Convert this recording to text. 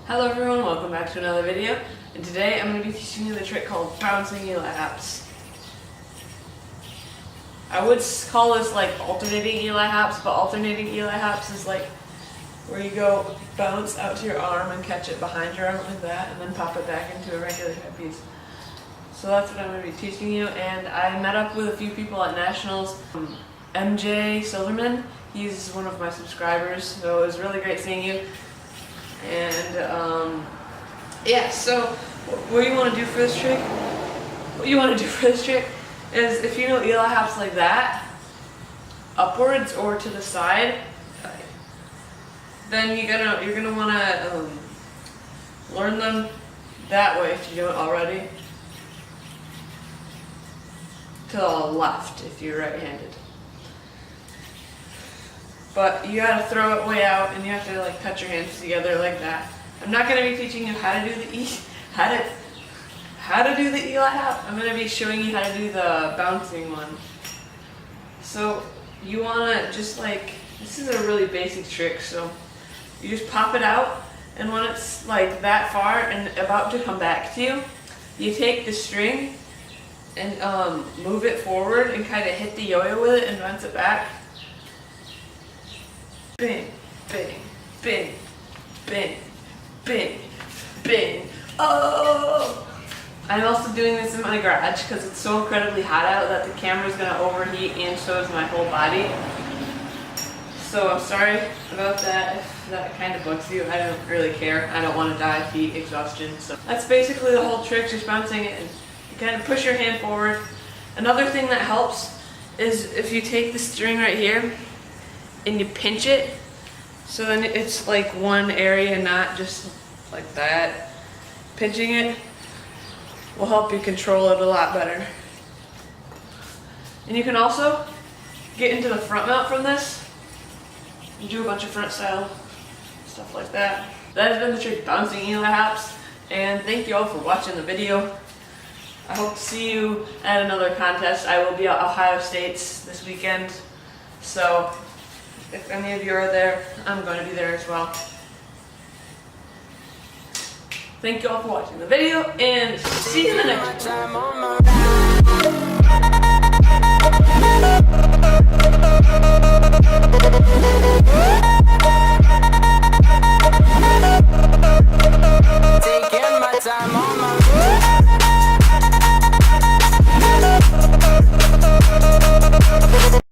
Hello everyone, welcome back to another video. And today I'm going to be teaching you the trick called bouncing elaps. I would call this like alternating elaps, but alternating elaps is like where you go bounce out to your arm and catch it behind your arm like that and then pop it back into a regular piece. So that's what I'm going to be teaching you, and I met up with a few people at Nationals. MJ Silverman, he's one of my subscribers, so it was really great seeing you. And yeah, so what you want to do for this trick, is if you know elaps like that, upwards or to the side, then you're gonna want to learn them that way if you don't already. To the left if you're right-handed. But you gotta throw it way out, and you have to like touch your hands together like that. I'm not gonna be teaching you how to do the elap. I'm gonna be showing you how to do the bouncing one. So you wanna just like, this is a really basic trick. So you just pop it out, and when it's like that far and about to come back to you, you take the string and move it forward and kind of hit the yo-yo with it and bounce it back. Bing, bing, bing, bing, bing, bing. Oh! I'm also doing this in my garage because it's so incredibly hot out that the camera's going to overheat, and so is my whole body. So I'm sorry about that if that kind of bugs you. I don't really care. I don't want to die of heat exhaustion. So that's basically the whole trick, just bouncing it and you kind of push your hand forward. Another thing that helps is if you take the string right here and you pinch it, so then it's like one area, not just like that. Pinching it will help you control it a lot better. And you can also get into the front mount from this and do a bunch of front style stuff like that. That has been the trick bouncing elaps, and thank you all for watching the video. I hope to see you at another contest. I will be at Ohio State's this weekend, so if any of you are there, I'm going to be there as well. Thank you all for watching the video, and see you in the next one.